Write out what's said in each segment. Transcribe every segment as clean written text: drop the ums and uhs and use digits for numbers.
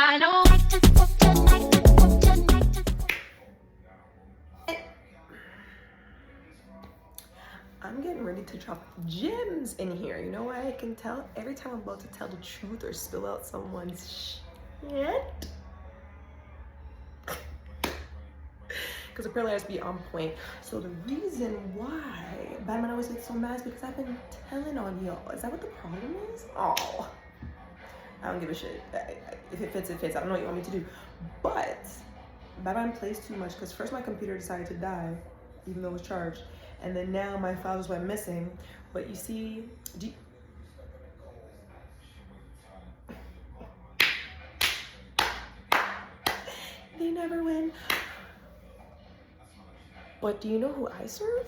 I know. I'm getting ready to drop gems in here. You know why I can tell? Every time I'm about to tell the truth or spill out someone's shit. Because apparently I has to be on point. So the reason why Batman always gets so mad is because I've been telling on y'all. Is that what the problem is? Oh, I don't give a shit. If it fits, it fits. I don't know what you want me to do. But Batman plays too much because first my computer decided to die, even though it was charged. And then now my files went missing. But you see, they never win. But do you know who I serve?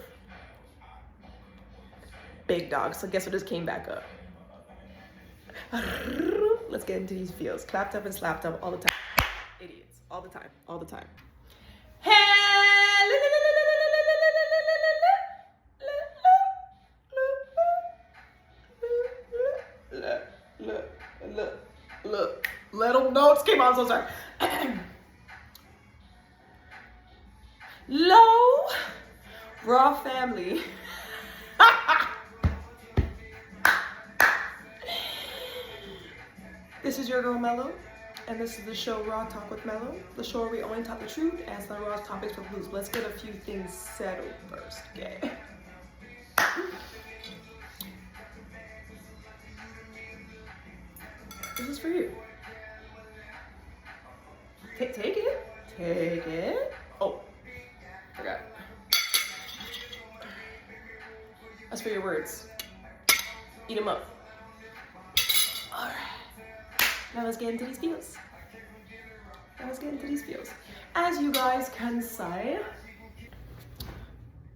Big dog. So guess what just came back up? Let's get into these feels. Clapped up and slapped up all the time. Idiots. All the time. All the time. Look. Little notes came on, so sorry. Low raw family. This is your girl Melo, and this is the show Raw Talk with Melo, the show where we only talk the truth and some raw topics for blues. Let's get a few things settled first, okay? This is for you. Take it. Take it. Oh, forgot. That's for your words. Eat them up. All right. Now let's get into these feels. As you guys can say,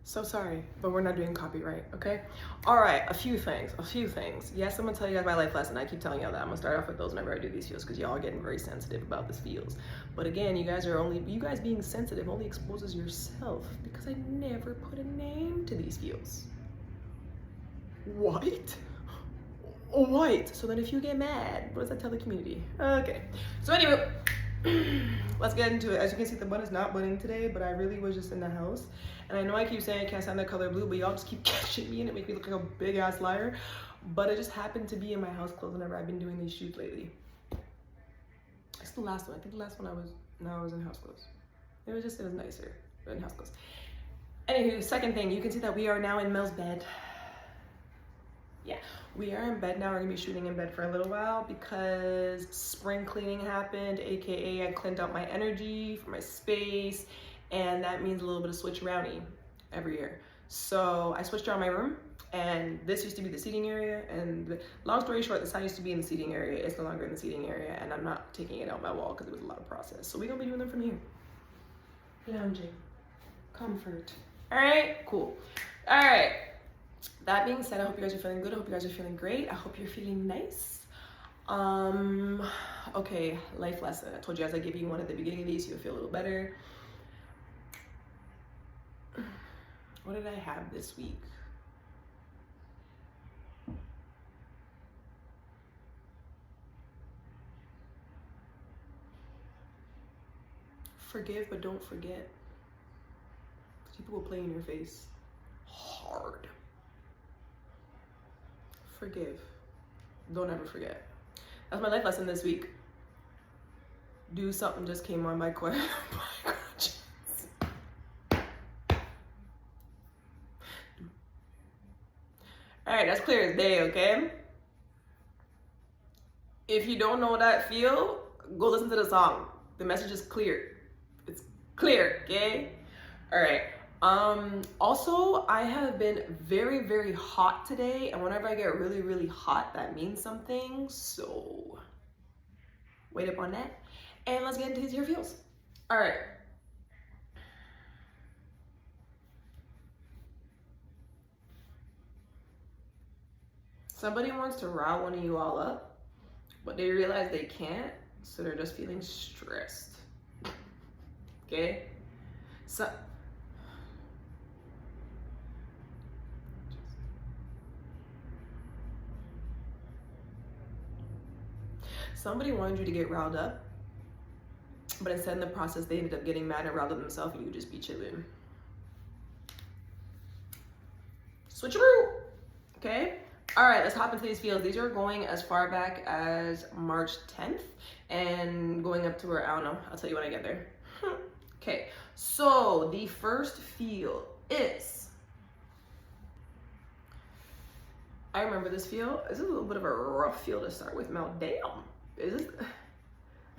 so sorry, but we're not doing copyright, okay? All right, a few things. Yes, I'm gonna tell you guys my life lesson. I keep telling y'all that. I'm gonna start off with those whenever I do these feels because y'all are getting very sensitive about this feels. But again, you guys being sensitive only exposes yourself because I never put a name to these feels. What? White. So then if you get mad, what does that tell the community? Okay. So anyway, let's get into it. As you can see, the bun is not bunning today, but I really was just in the house. And I know I keep saying I can't stand the color blue, but y'all just keep catching me and it makes me look like a big ass liar. But it just happened to be in my house clothes whenever I've been doing these shoots lately. It's the last one. I think the last one I was in house clothes. It was nicer, but in house clothes. Anywho, second thing, you can see that we are now in Mel's bed. Yeah, we are in bed now. We're gonna be shooting in bed for a little while because spring cleaning happened, aka I cleaned out my energy for my space, and that means a little bit of switch rowdy every year. So I switched around my room, and this used to be the seating area, and long story short, the sign used to be in the seating area. It's no longer in the seating area, and I'm not taking it out my wall because it was a lot of process. So we're gonna be doing them from here. Lounging, comfort. All right, cool. All right. That being said, I hope you guys are feeling good. I hope you guys are feeling great. I hope you're feeling nice. Okay, life lesson. I told you guys I'd give you one at the beginning of these, so you'll feel a little better. What did I have this week? Forgive, but don't forget. People will play in your face hard. Forgive. Don't ever forget. That's my life lesson this week. Do something just came on my conscience. All right, that's clear as day, okay? If you don't know that feel, go listen to the song. The message is clear. It's clear, okay? All right. Also, I have been very, very hot today, and whenever I get really, really hot, that means something, so wait up on that, and let's get into these here feels. All right. Somebody wants to rile one of you all up, but they realize they can't, so they're just feeling stressed, okay? So, somebody wanted you to get riled up, But instead in the process, they ended up getting mad and riled up themselves, and you just be chilling. Switcheroo. Okay. All right, let's hop into these fields. These are going as far back as March 10th and going up to where, I don't know, I'll tell you when I get there. Okay, so the first field is, I remember this field. This is a little bit of a rough field to start with. Mel, damn. Is this,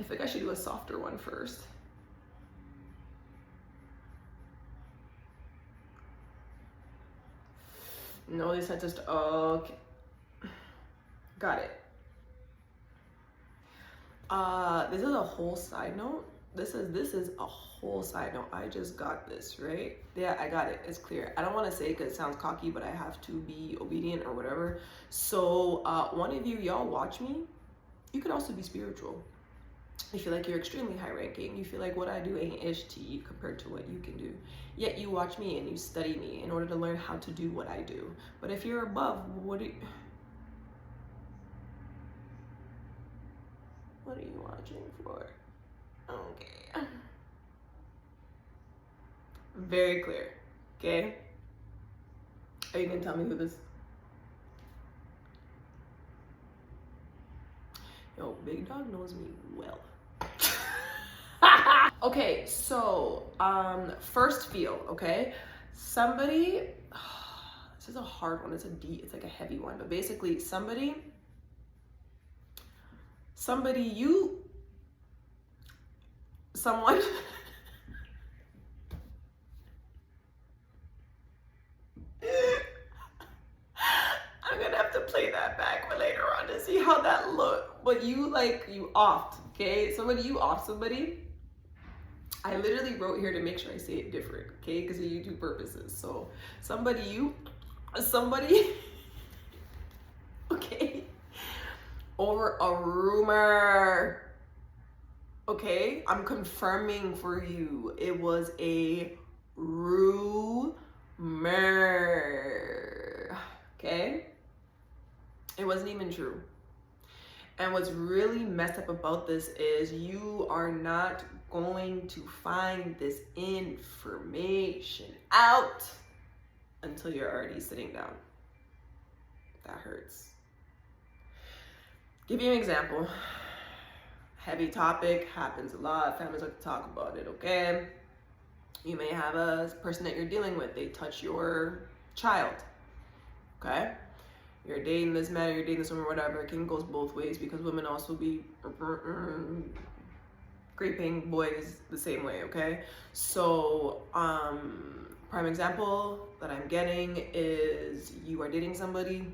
I think I should do a softer one first. No, they said just, okay. Got it. This is a whole side note. This is a whole side note. I just got this, right? Yeah, I got it. It's clear. I don't want to say because it sounds cocky, but I have to be obedient or whatever. So one of you, y'all watch me. You could also be spiritual. You feel like you're extremely high ranking. You feel like what I do ain't ish to you compared to what you can do. Yet you watch me and you study me in order to learn how to do what I do. But if you're above, what are you watching for? Okay. Very clear. Okay. Are you gonna tell me who this? Yo, Big Dog knows me well. Okay, so first feel, okay? Somebody, this is a hard one. It's it's like a heavy one, but basically someone I'm gonna have to play that back later on to see how that looked. But you offed, okay? You offed somebody. I literally wrote here to make sure I say it different, okay? Because of YouTube purposes. So somebody, okay? Over a rumor, okay? I'm confirming for you. It was a rumor, okay? It wasn't even true. And what's really messed up about this is you are not going to find this information out until you're already sitting down. That hurts. Give you an example. Heavy topic, happens a lot. Families like to talk about it, okay? You may have a person that you're dealing with. They touch your child, okay? You're dating this man, you're dating this woman, whatever. It can go both ways because women also be raping boys the same way, okay? So, prime example that I'm getting is you are dating somebody.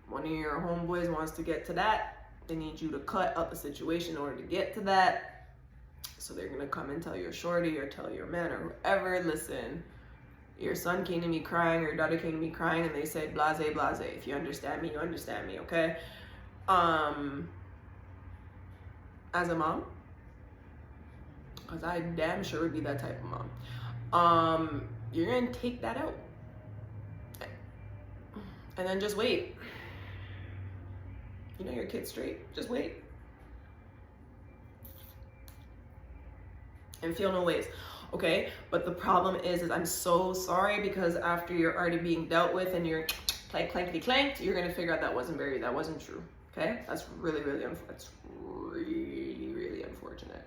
One of your homeboys wants to get to that. They need you to cut out the situation in order to get to that. So they're gonna come and tell your shorty or tell your man or whoever, listen, your son came to me crying, or your daughter came to me crying, and they said blase, blase. If you understand me, you understand me, okay? As a mom, because I damn sure would be that type of mom, you're gonna take that out. And then just wait. You know your kid's straight, just wait. And feel no ways. Okay, but the problem is I'm so sorry, because after you're already being dealt with and you're clankety clanked, you're gonna figure out that wasn't true. Okay, that's really unfortunate.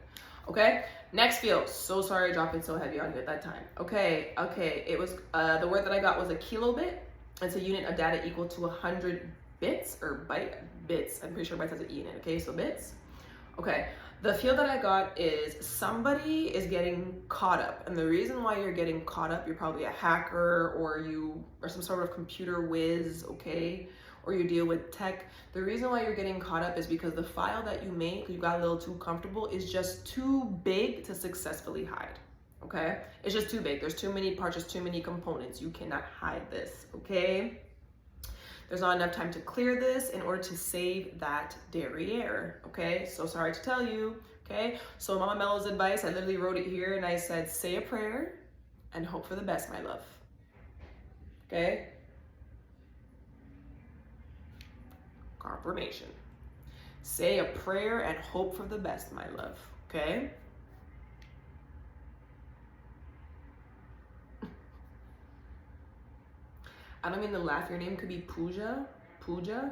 Okay, next field. So sorry, dropping so heavy on you at that time. Okay, it was the word that I got was a kilobit. It's a unit of data equal to 100 bits or bits. I'm pretty sure bytes has an E in it. Okay, so bits. Okay. The field that I got is somebody is getting caught up. And the reason why you're getting caught up, you're probably a hacker or you are some sort of computer whiz, okay? Or you deal with tech. The reason why you're getting caught up is because the file that you make, you got a little too comfortable, is just too big to successfully hide, okay? It's just too big. There's too many parts, there's too many components. You cannot hide this, okay? There's not enough time to clear this in order to save that derriere, okay? So sorry to tell you, okay? So Mama Melo's advice, I literally wrote it here and I said, say a prayer and hope for the best, my love, okay? Confirmation. Say a prayer and hope for the best, my love, okay? I don't mean to laugh. Your name could be Pooja. Pooja?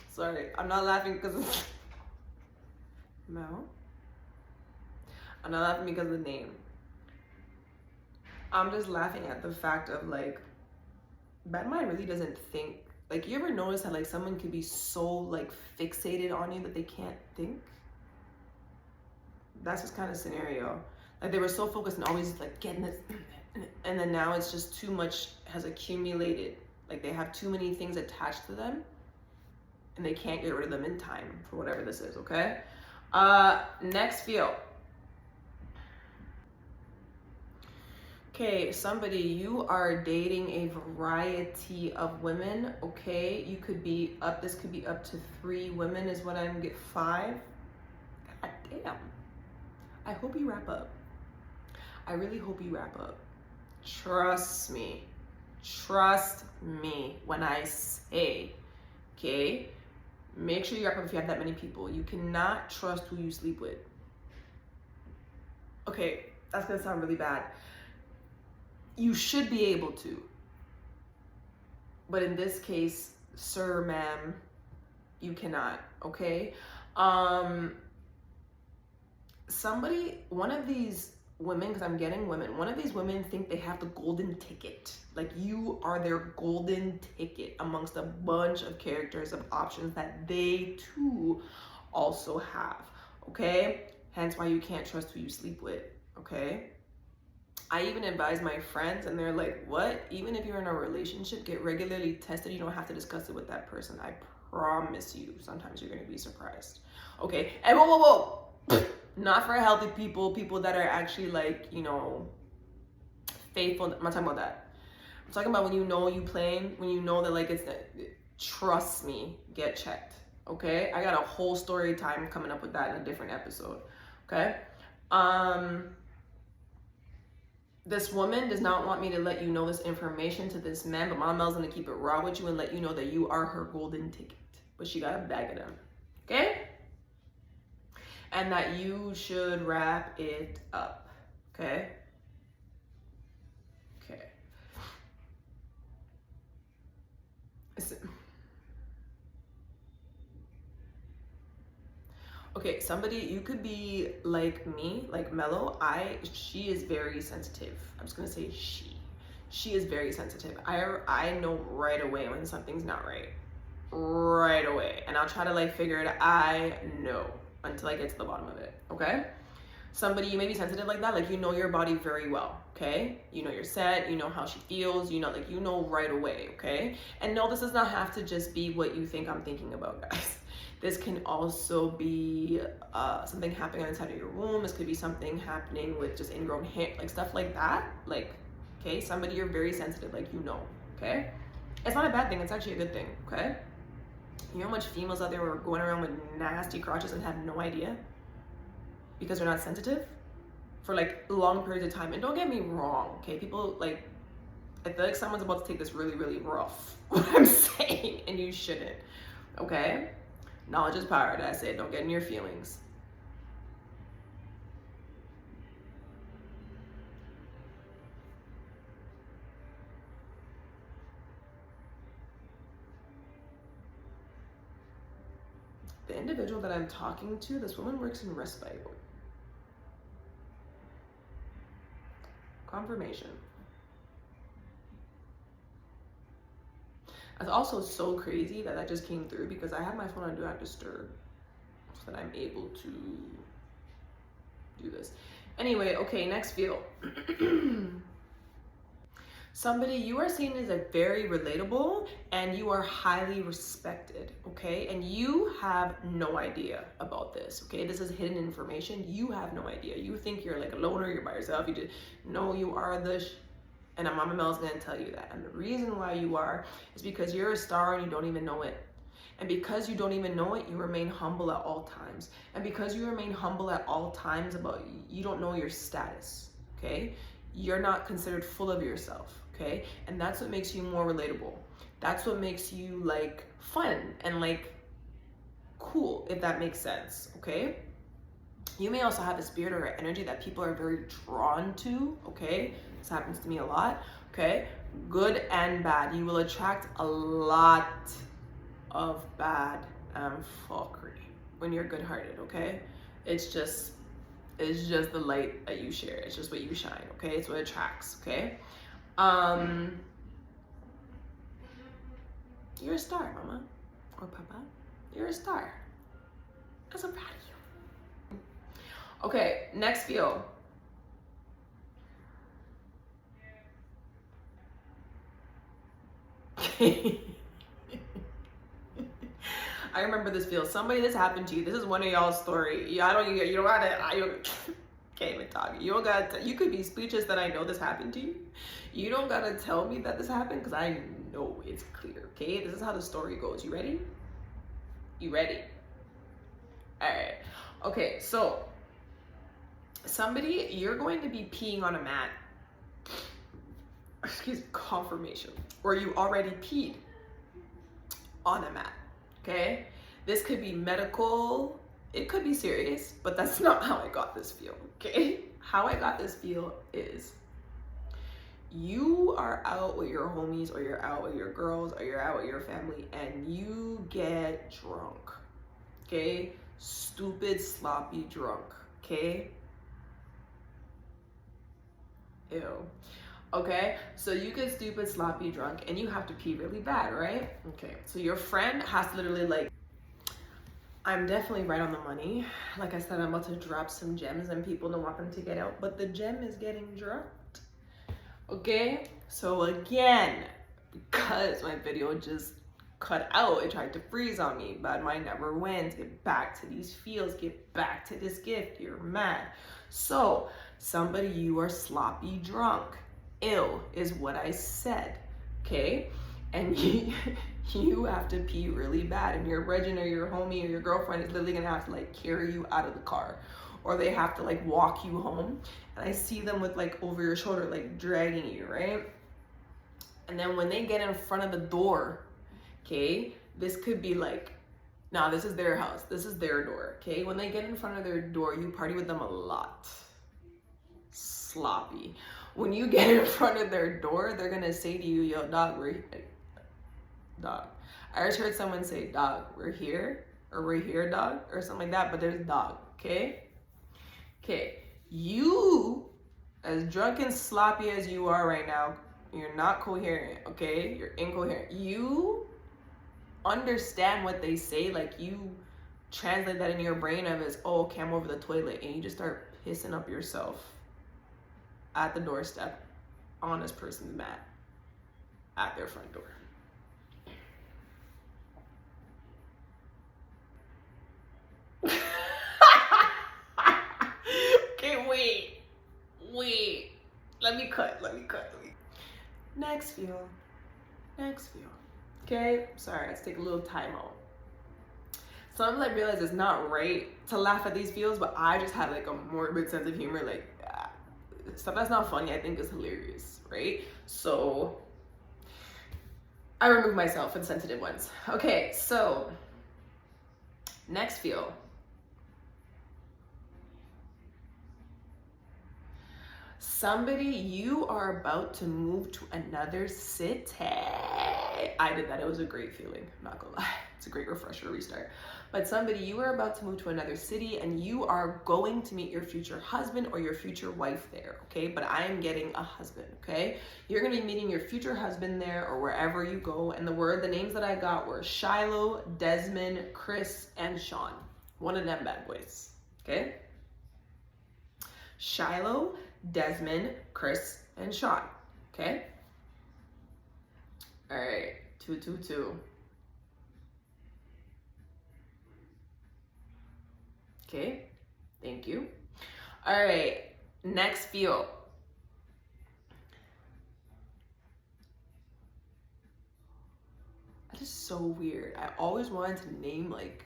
Sorry, I'm not laughing because of Mel. I'm not laughing because of the name. I'm just laughing at the fact of like, bad mind really doesn't think. Like, you ever notice how like someone could be so like fixated on you that they can't think? That's this kind of scenario. Like, they were so focused on always like getting this, and then now it's just too much has accumulated. Like, they have too many things attached to them and they can't get rid of them in time for whatever this is, okay? Next field. Okay, somebody, you are dating a variety of women, okay? You could be up, this could be up to 3 women is what I'm get 5. God damn. I hope you wrap up. I really hope you wrap up. Trust me. Trust me when I say, okay? Make sure you wrap up if you have that many people. You cannot trust who you sleep with. Okay, that's gonna sound really bad. You should be able to. But in this case, sir, ma'am, you cannot, okay? One of these women, because I'm getting women, one of these women think they have the golden ticket. Like, you are their golden ticket amongst a bunch of characters of options that they too also have, okay? Hence why you can't trust who you sleep with, okay? I even advise my friends and they're like, what? Even if you're in a relationship, get regularly tested. You don't have to discuss it with that person. I promise you, sometimes you're gonna be surprised, okay? And whoa. Not for healthy people, people that are actually like, you know, faithful. I'm not talking about that. I'm talking about when you know you playing, when you know that like it's, trust me, get checked, okay? I got a whole story time coming up with that in a different episode, okay? This woman does not want me to let you know this information to this man, but Mama Mel's gonna keep it raw with you and let you know that you are her golden ticket. But she got a bag of them, okay? And that you should wrap it up, okay? Okay. Okay, somebody, you could be like me, like Melo. She is very sensitive. I'm just gonna say she is very sensitive. I know right away when something's not right away, and I'll try to like figure it out. I know until I get to the bottom of it, okay? Somebody, you may be sensitive like that, like you know your body very well, okay? You know your set, you know how she feels, you know, like you know right away, okay? And no, this does not have to just be what you think I'm thinking about, guys. This can also be something happening on the inside of your womb. This could be something happening with just ingrown hair, like stuff like that. Like, okay, somebody you're very sensitive, like you know, okay? It's not a bad thing, it's actually a good thing, okay? You know how much females out there are going around with nasty crotches and have no idea because they're not sensitive for like long periods of time. And don't get me wrong, okay? People like, I feel like someone's about to take this really, really rough, what I'm saying, and you shouldn't, okay? Knowledge is power, that's it. Don't get in your feelings. The individual that I'm talking to, this woman works in respite. Confirmation. It's also so crazy that just came through because I have my phone on Do Not Disturb so that I'm able to do this. Anyway, okay, next field. Somebody you are seen as a very relatable and you are highly respected, okay? And you have no idea about this, okay? This is hidden information. You have no idea. You think you're like a loner, you're by yourself. You just know you are and Mama Mel's gonna tell you that. And the reason why you are is because you're a star and you don't even know it. And because you don't even know it, you remain humble at all times. And because you remain humble at all times you don't know your status, okay? You're not considered full of yourself, okay? And that's what makes you more relatable. That's what makes you like fun and like cool, if that makes sense, okay? You may also have a spirit or an energy that people are very drawn to, okay? This happens to me a lot, okay? Good and bad. You will attract a lot of bad fuckery when you're good-hearted, okay? It's just the light that you share. It's just what you shine, okay? It's what attracts, okay? You're a star, mama or papa. You're a star. I'm so proud of you. Okay, next feel. I remember this feel. Somebody, this happened to you. This is one of y'all's story. You don't gotta, can't even talk. You don't gotta, you could be speechless that I know this happened to you. You don't gotta tell me that this happened because I know it's clear, okay? This is how the story goes. You ready? You ready? All right. Okay, so somebody, you're going to be peeing on a mat. Excuse me, confirmation. Or you already peed on a mat, okay? This could be medical, it could be serious, but that's not how I got this feel, okay? How I got this feel is you are out with your homies or you're out with your girls or you're out with your family and you get drunk, okay? Stupid, sloppy drunk, okay? Ew. Okay, so you get stupid, sloppy drunk and you have to pee really bad, right? Okay, so your friend has to literally like, I'm definitely right on the money. Like I said, I'm about to drop some gems and people don't want them to get out, but the gem is getting dropped. Okay, so again, because my video just cut out, it tried to freeze on me. Bad mind never wins. Get back to these feels, get back to this gift. You're mad. So somebody, you are sloppy drunk. Ill is what I said, okay? And you have to pee really bad and your brethren or your homie or your girlfriend is literally gonna have to like carry you out of the car, or they have to like walk you home. And I see them with like over your shoulder, like dragging you, right? And then when they get in front of the door, okay, this could be like, now this is their house, this is their door, okay? When they get in front of their door, you party with them a lot. Sloppy. When you get in front of their door, they're gonna say to you, yo, dog, dog. I just heard someone say, dog, we're here, or we're here, dog, or something like that, but there's dog, okay? Okay, you, as drunk and sloppy as you are right now, you're not coherent, okay? You're incoherent. You understand what they say, like you translate that in your brain of as, oh, okay, I'm over the toilet, and you just start pissing up yourself at the doorstep on this person's mat at their front door. Okay, wait. Let me cut. Next feel. Okay, sorry, I had to take a little time out. Sometimes I realize it's not right to laugh at these feels, but I just have like a morbid sense of humor, like stuff that's not funny I think is hilarious, right? So I remove myself for the sensitive ones. Okay, so next feel. Somebody, you are about to move to another city. I did that, it was a great feeling, I'm not gonna lie. It's a great refresher, restart. But somebody, you are about to move to another city and you are going to meet your future husband or your future wife there, okay? But I am getting a husband, okay? You're gonna be meeting your future husband there or wherever you go. And the names that I got were Shiloh, Desmond, Chris, and Sean. One of them bad boys, okay? Shiloh, Desmond, Chris, and Sean, okay? All right, 222. Okay, thank you. All right, next feel. That is so weird. I always wanted to name like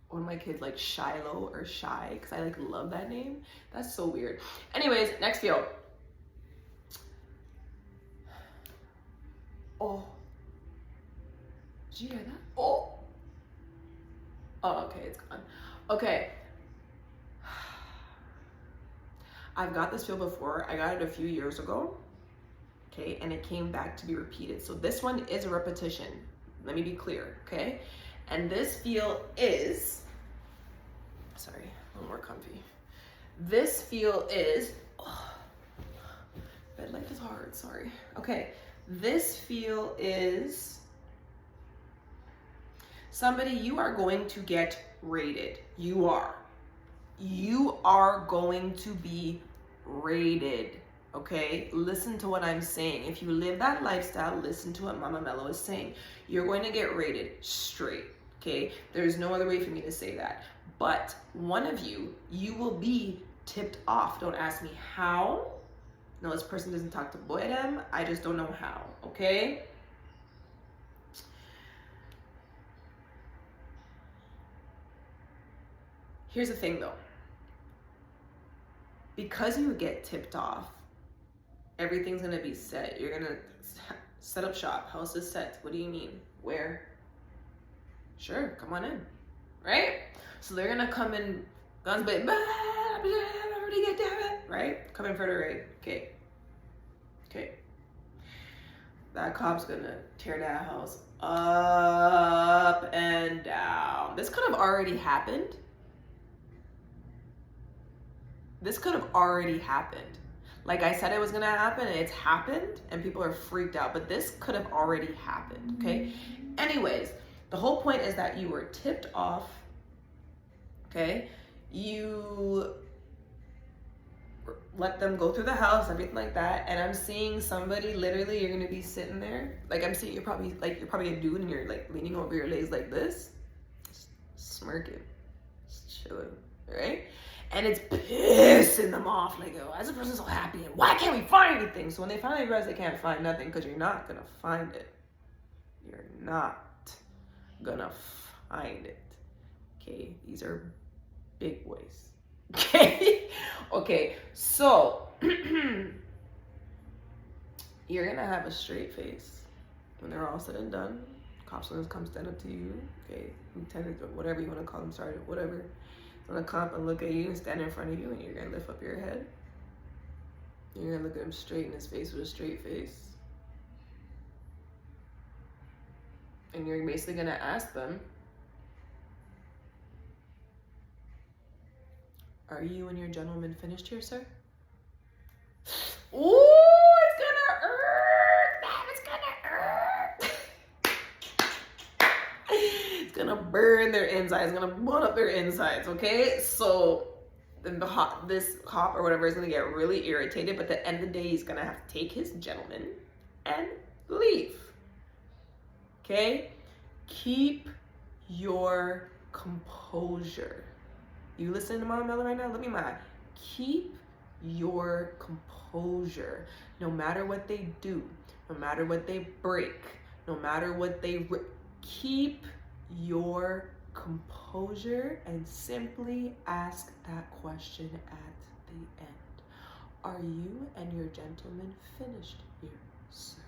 one of my kids like Shiloh or Shy because I like love that name. That's so weird. Anyways, next feel. Oh, Did you hear that? Oh, okay, it's gone. Okay. I've got this feel before. I got it a few years ago. Okay, and it came back to be repeated. So this one is a repetition. Let me be clear, okay? And this feel is, sorry, a little more comfy. This feel is, oh, bed life is hard, sorry. Okay, this feel is somebody you are going to get rated. You are going to be rated, okay? Listen to what I'm saying. If you live that lifestyle, listen to what Mama Melo is saying. You're going to get rated straight, okay? There's no other way for me to say that. But one of you will be tipped off. Don't ask me how. No, this person doesn't talk to boy them. I just don't know how, okay? Here's the thing though. Because you get tipped off, everything's gonna be set. You're gonna set up shop. House is set. What do you mean? Where? Sure, come on in, right? So they're gonna come in, guns blazing, right? Come in for the raid. Okay. That cop's gonna tear that house up and down. This could have already happened. Like I said it was gonna happen, and it's happened, and people are freaked out, but this could have already happened, okay? Anyways, the whole point is that you were tipped off, okay? You let them go through the house, everything like that, and I'm seeing somebody, literally, you're gonna be sitting there, like I'm seeing you're probably a dude, and you're like leaning over your legs like this, smirking, just chilling, right? And it's pissing them off, like, oh, why is this person so happy, and why can't we find anything? So when they finally realize they can't find nothing, because you're not gonna find it. You're not gonna find it, okay? These are big boys, okay? Okay, so you're gonna have a straight face when they're all said and done. Cops gonna come stand up to you, okay? Lieutenant, or whatever you wanna call them, sergeant, whatever. Gonna come and look at you and stand in front of you, and you're gonna lift up your head. You're gonna look at him straight in his face with a straight face. And you're basically gonna ask them, are you and your gentleman finished here, sir? Ooh, it's gonna hurt, man, it's gonna hurt. It's gonna burn their insides, it's gonna burn up their insides, okay? So this cop or whatever is gonna get really irritated, but at the end of the day, he's gonna have to take his gentleman and leave, okay? Keep your composure. You listen to Mama Melo right now? Let me mind. Keep your composure. No matter what they do, no matter what they break, no matter what they keep your composure and simply ask that question at the end. Are you and your gentleman finished here, sir?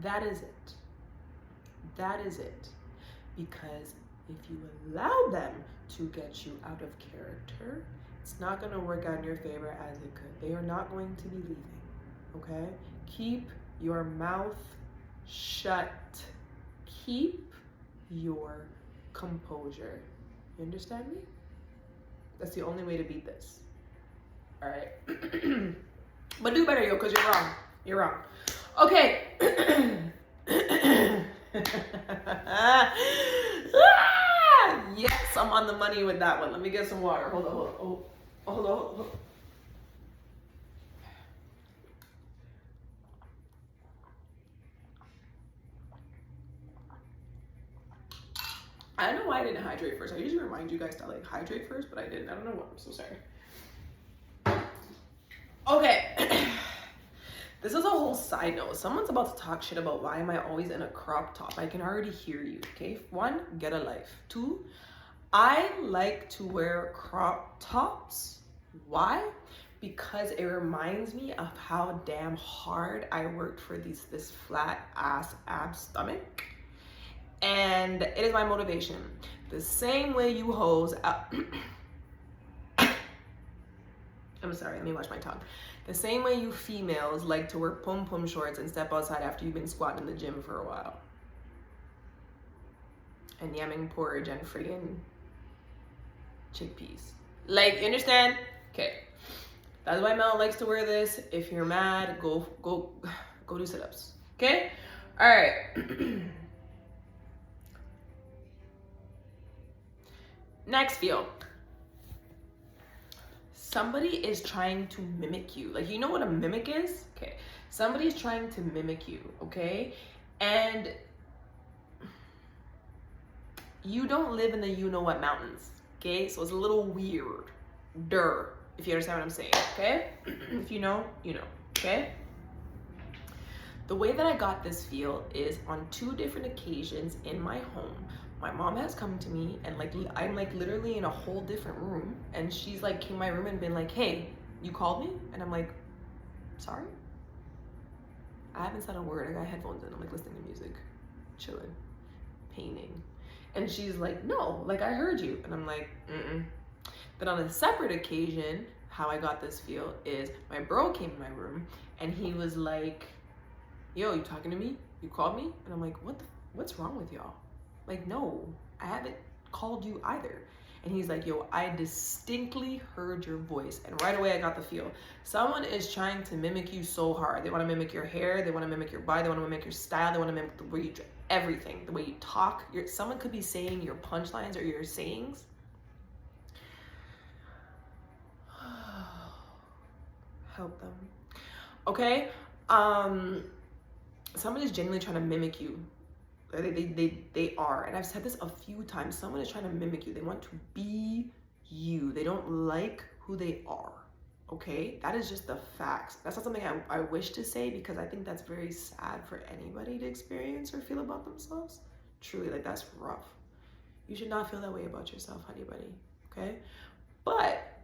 That is it. That is it. Because if you allow them to get you out of character, it's not going to work out in your favor as it could. They are not going to be leaving, okay? Keep your mouth shut. Keep your composure. You understand me? That's the only way to beat this. All right? But do better, yo, because you're wrong. You're wrong. Okay. Yes, I'm on the money with that one. Let me get some water. Hold on. Hold on. I don't know why I didn't hydrate first. I usually remind you guys to like hydrate first, but I didn't. I don't know what. I'm so sorry. Okay. This is a whole side note. Someone's about to talk shit about why am I always in a crop top. I can already hear you, okay? 1, get a life. 2, I like to wear crop tops. Why? Because it reminds me of how damn hard I worked for this flat ass ab stomach. And it is my motivation. The same way you hoes out. I'm sorry, let me watch my tongue. The same way you females like to wear pom-pom shorts and step outside after you've been squatting in the gym for a while. And yamming porridge and friggin' chickpeas. Like, you understand? Okay. That's why Mel likes to wear this. If you're mad, go do sit-ups. Okay? Alright. Next feel. Somebody is trying to mimic you. Like, you know what a mimic is? Okay. Somebody's trying to mimic you, okay? And you don't live in the you-know-what mountains, okay? So it's a little weird. If you understand what I'm saying, okay? If you know, you know, okay? The way that I got this feel is on 2 different occasions in my home. My mom has come to me and like, I'm like literally in a whole different room, and she's like came in my room and been like, hey, you called me? And I'm like, sorry? I haven't said a word. I got headphones in. I'm like listening to music, chilling, painting. And she's like, no, like I heard you. And I'm like, Then on a separate occasion, how I got this feel is my bro came in my room and he was like, yo, you talking to me? You called me? And I'm like, what's wrong with y'all? Like, no, I haven't called you either. And he's like, yo, I distinctly heard your voice. And right away I got the feel. Someone is trying to mimic you so hard. They want to mimic your hair. They want to mimic your body. They want to mimic your style. They want to mimic the way you dress, everything. The way you talk. Someone could be saying your punchlines or your sayings. Help them. Okay? Someone is genuinely trying to mimic you. They are, and I've said this a few times. Someone is trying to mimic you. They want to be you. They don't like who they are. Okay, that is just the facts. That's not something I wish to say, because I think that's very sad for anybody to experience or feel about themselves. Truly, like, that's rough. You should not feel that way about yourself, honey bunny. Okay, but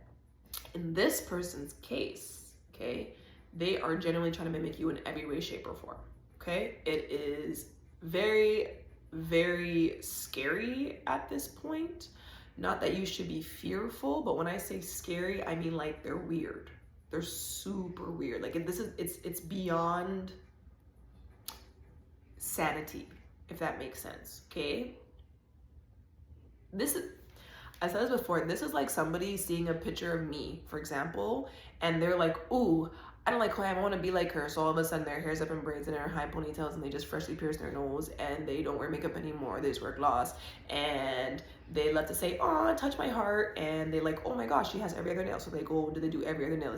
in this person's case, okay, they are genuinely trying to mimic you in every way, shape, or form. Okay, it is very, very scary at this point. Not that you should be fearful, but when I say scary, I mean like they're weird. They're super weird. Like, it's beyond sanity, if that makes sense. Okay, I said this before, this is like somebody seeing a picture of me, for example, and they're like, ooh, I don't like who I am, I want to be like her. So all of a sudden their hair's up in braids and their high ponytails, and they just freshly pierced their nose, and they don't wear makeup anymore. They just wear gloss, and they love to say, oh, touch my heart, and they like, oh my gosh, she has every other nail. So they go, do they do every other nail?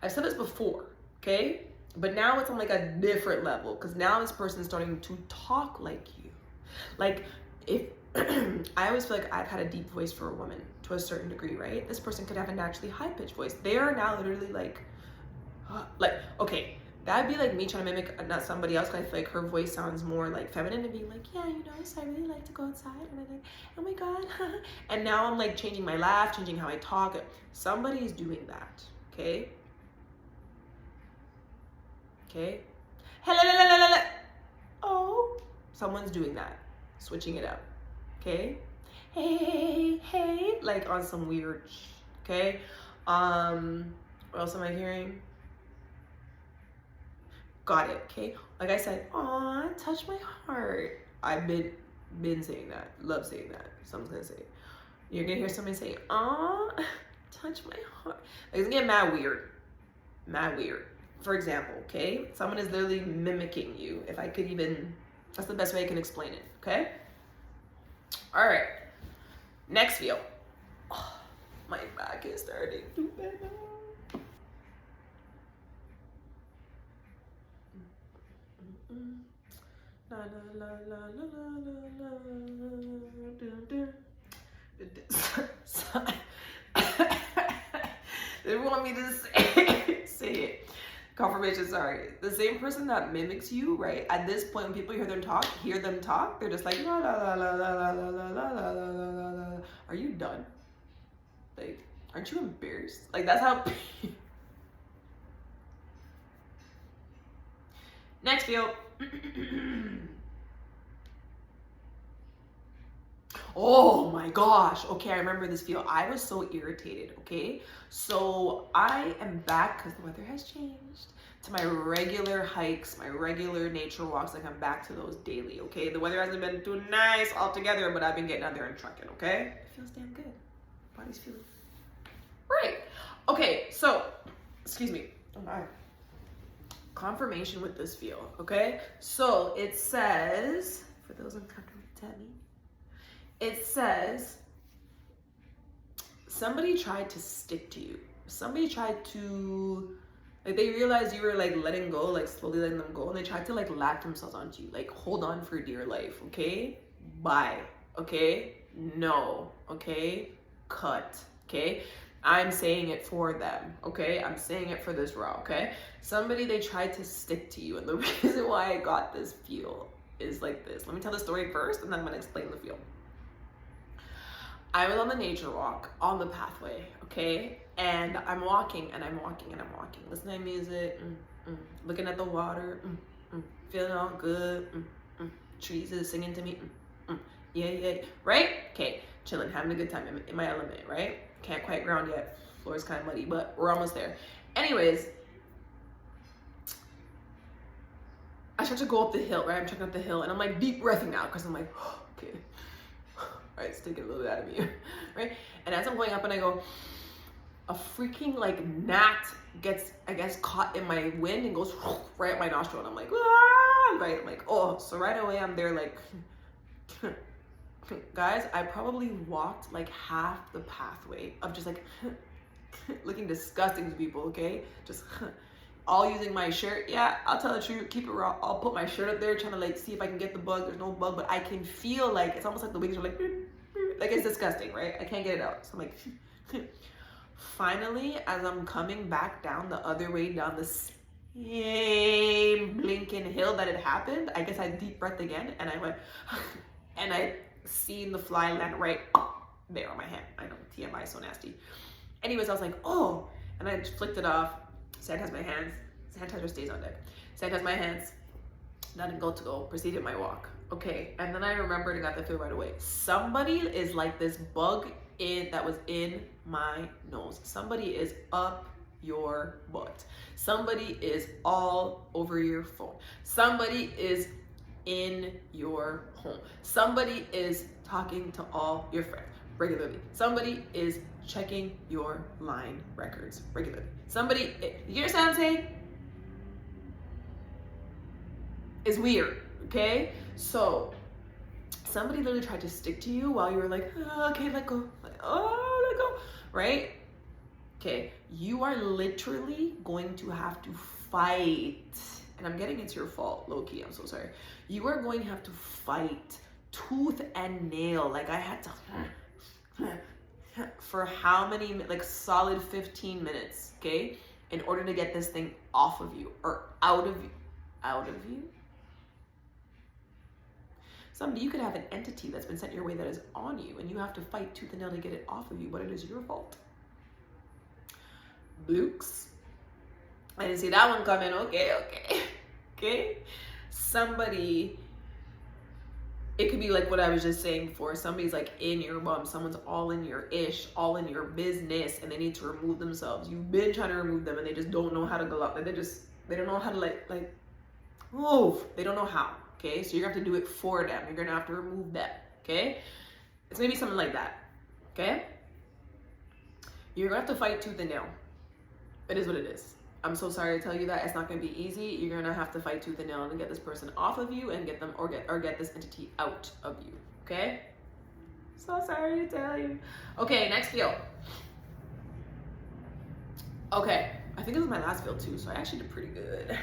I've said this before, okay? But now it's on like a different level, because now this person's starting to talk like you. Like, if I always feel like I've had a deep voice for a woman to a certain degree, right? This person could have a naturally high-pitched voice. They are now literally like, okay, that'd be like me trying to mimic not somebody else, because I feel like her voice sounds more like feminine, and being like, yeah, you know, so I really like to go outside, and I'm like, oh my God. And now I'm like changing my laugh, changing how I talk. Somebody's doing that, okay? Okay? Oh, someone's doing that, switching it up. Okay, hey, like on some weird, okay? What else am I hearing? Got it, okay? Like I said, aw, touch my heart. I've been saying that, love saying that. Someone's gonna say it. You're gonna hear somebody say, aw, touch my heart. Like, it's gonna get mad weird. For example, okay? Someone is literally mimicking you. If I could even, that's the best way I can explain it, okay? All right, next feel. Oh, my back is starting to bend. La la la la la la la. They want me to say it. Confirmation, sorry. The same person that mimics you, right? At this point, when people hear them talk, they're just like, la la la la la la la la la la la la. Are you done? Like, aren't you embarrassed? Like, that's how. Next feel. Oh my gosh. Okay, I remember this feel. I was so irritated, okay? So I am back, because the weather has changed, to my regular hikes, my regular nature walks. Like, I'm back to those daily, okay? The weather hasn't been too nice altogether, but I've been getting out there and trucking, okay? It feels damn good. Body's feeling right. Okay, so, excuse me. Oh my. Confirmation with this feel, okay? So it says, for those uncomfortable with me, it says, somebody tried to stick to you. Somebody tried to, like, they realized you were like letting go, like slowly letting them go, and they tried to like latch themselves onto you, like hold on for dear life, okay? Bye, okay? No, okay? Cut, okay? I'm saying it for them, okay? I'm saying it for this raw, okay? Somebody, they tried to stick to you, and the reason why I got this feel is like this. Let me tell the story first, and then I'm gonna explain the feel. I was on the nature walk on the pathway, okay? And I'm walking and I'm walking and I'm walking, listening to music, looking at the water, feeling all good, trees is singing to me, yeah, right? Okay, chilling, having a good time in my element, right? Can't quite ground yet, floor is kind of muddy, but we're almost there. Anyways, I start to go up the hill, right? I'm checking up the hill and I'm like deep breathing out because I'm like, oh, okay. All right, it's taking a little bit out of me, right? And as I'm going up and I go, a freaking like gnat gets, I guess, caught in my wind and goes right at my nostril. And I'm like, ah! Right? I'm like, oh, so right away I'm there like, guys, I probably walked like half the pathway of just like looking disgusting to people, okay? Just all using my shirt. Yeah, I'll tell the truth, keep it raw. I'll put my shirt up there trying to like see if I can get the bug. There's no bug, but I can feel like, it's almost like the wings are like it's disgusting, right? I can't get it out. So I'm like, finally, as I'm coming back down the other way, down the same blinking hill that it happened, I guess I deep breathed again and I went, and I seen the fly land right there on my hand. I know, TMI, so nasty. Anyways, I was like, oh, and I just flicked it off. Sanitize my hands. Sanitizer stays on deck. Sanitize my hands. Let it go. Proceeded my walk. Okay, and then I remembered and got the feel right away. Somebody is like this bug that was in my nose. Somebody is up your butt. Somebody is all over your phone. Somebody is in your home. Somebody is talking to all your friends regularly. Somebody is checking your line records regularly. Somebody, you understand what I'm saying? It's weird, okay? So somebody literally tried to stick to you while you were like, oh, okay, let go. Like, oh, let go, right? Okay, you are literally going to have to fight. And I'm getting it's your fault, low-key, I'm so sorry. You are going to have to fight tooth and nail. Like I had to, for how many, like solid 15 minutes, okay? In order to get this thing off of you or out of you. Somebody, you could have an entity that's been sent your way that is on you and you have to fight tooth and nail to get it off of you, but it is your fault. Blukes. I didn't see that one coming. Okay. Somebody, it could be like what I was just saying before. Somebody's like in your bum. Someone's all in your ish, all in your business, and they need to remove themselves. You've been trying to remove them and they just don't know how to go out. They don't know how to like move. They don't know how. Okay, so you're gonna have to do it for them. You're gonna have to remove them. Okay, it's maybe something like that. Okay, you're gonna have to fight tooth and nail. It is what it is. I'm so sorry to tell you that. It's not gonna be easy. You're gonna have to fight tooth and nail to get this person off of you and get them or get this entity out of you. Okay? So sorry to tell you. Okay, next feel. Okay, I think this is my last feel too, so I actually did pretty good.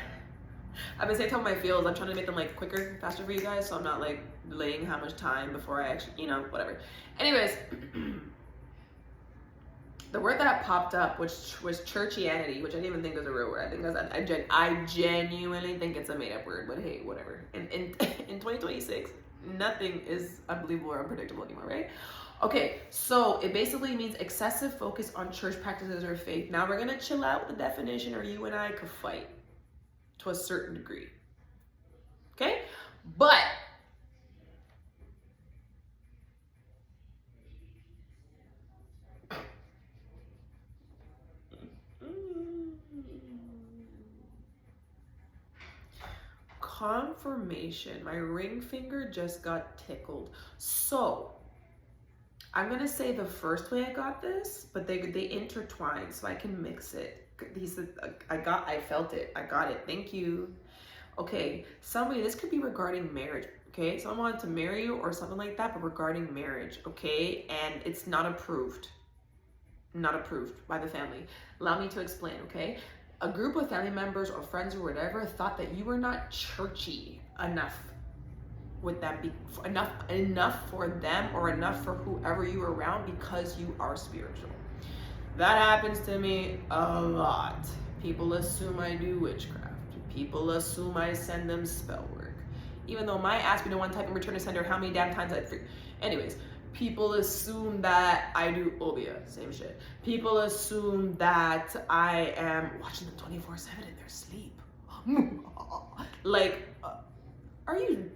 I've been saying some of my feels. I'm trying to make them like quicker, faster for you guys, so I'm not like delaying how much time before I actually, whatever. Anyways. The word that popped up, which was churchianity, which I didn't even think was a real word. I think I genuinely think it's a made-up word, but hey, whatever. In 2026, nothing is unbelievable or unpredictable anymore, right? Okay, so it basically means excessive focus on church practices or faith. Now we're gonna chill out with the definition, or you and I could fight to a certain degree. Okay, but confirmation. My ring finger just got tickled. So I'm gonna say the first way I got this, but they intertwine, so I can mix it. I felt it. I got it. Thank you. Okay, somebody, this could be regarding marriage. Okay, someone wanted to marry you or something like that, but regarding marriage. Okay, and it's not approved. Not approved by the family. Allow me to explain. Okay, a group of family members or friends or whatever thought that you were not churchy enough with them, enough for them or enough for whoever you were around because you are spiritual. That happens to me a lot. People assume I do witchcraft. People assume I send them spell work, even though my ask me to one type in return to send her how many damn times I'd free. Anyways, people assume that I do obia, same shit. People assume that I am watching them 24/7 in their sleep. Like, are you?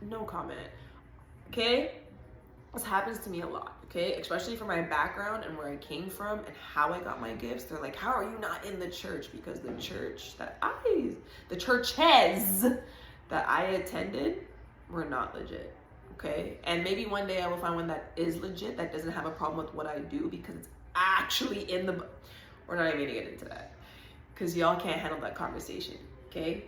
No comment. Okay, this happens to me a lot. Okay, especially for my background and where I came from and how I got my gifts. They're like, how are you not in the church? Because the churches that I attended were not legit. Okay, and maybe one day I will find one that is legit, that doesn't have a problem with what I do because it's actually in the, we're not even gonna get into that because y'all can't handle that conversation. Okay,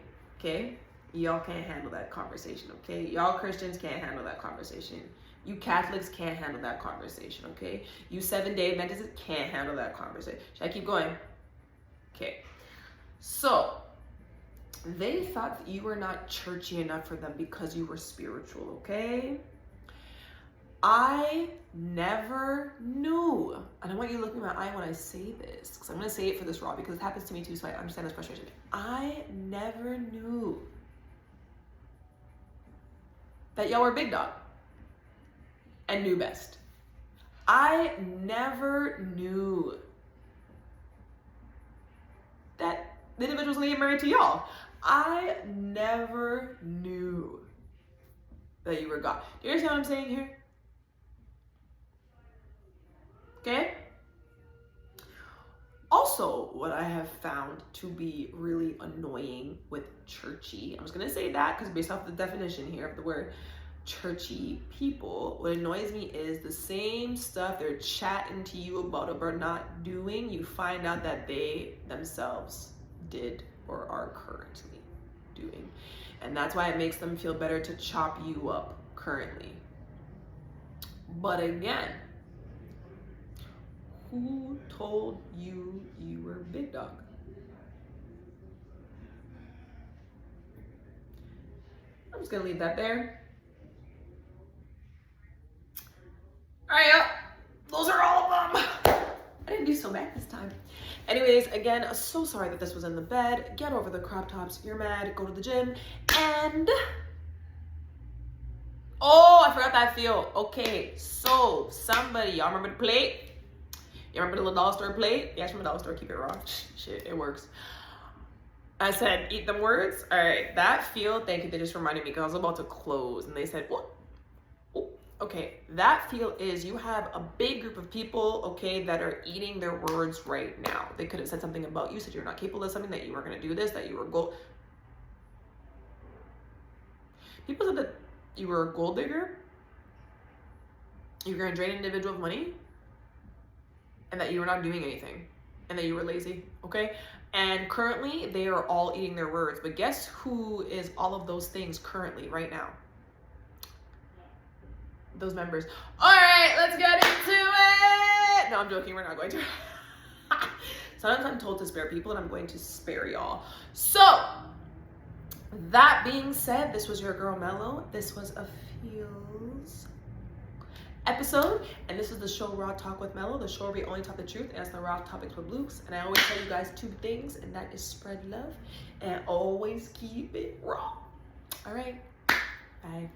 y'all can't handle that conversation. Okay, y'all Christians can't handle that conversation. You Catholics can't handle that conversation, okay? You 7-Day Adventists can't handle that conversation. Should I keep going? Okay. So, they thought that you were not churchy enough for them because you were spiritual, okay? I never knew, and I want you to look in my eye when I say this, because I'm going to say it for this raw, because it happens to me too, so I understand this frustration. I never knew that y'all were big dog and knew best. I never knew that the individuals gonna get married to y'all. I never knew that you were God. Do you understand what I'm saying here? Okay? Also, what I have found to be really annoying with churchy, I'm just gonna say that because based off the definition here of the word, churchy people, what annoys me is the same stuff they're chatting to you about or not doing, you find out that they themselves did or are currently doing. And that's why it makes them feel better to chop you up currently. But again, who told you you were big dog? I'm just gonna leave that there. All right, yep. Those are all of them. I didn't do so bad this time. Anyways, again, so sorry that this was in the bed. Get over the crop tops. You're mad. Go to the gym. And oh, I forgot that feel. Okay, so somebody, y'all remember the plate? You remember the little dollar store plate? Yes, from the dollar store. Keep it raw. Shit, it works. I said, eat the words. All right, that feel. Thank you. They just reminded me because I was about to close, and they said, what? Okay, that feel is you have a big group of people, okay, that are eating their words right now. They could have said something about you, said you're not capable of something, that you were going to do this, that you were People said that you were a gold digger, you were going to drain an individual of money, and that you were not doing anything, and that you were lazy, okay? And currently, they are all eating their words. But guess who is all of those things currently, right now? Those members. All right, let's get into it. No, I'm joking. We're not going to. Sometimes I'm told to spare people, and I'm going to spare y'all. So, that being said, this was your girl Melo. This was a feels episode, and this is the show Raw Talk with Melo, the show where we only talk the truth and ask the raw topics with Blukes. And I always tell you guys 2 things, and that is spread love and always keep it raw. All right, bye.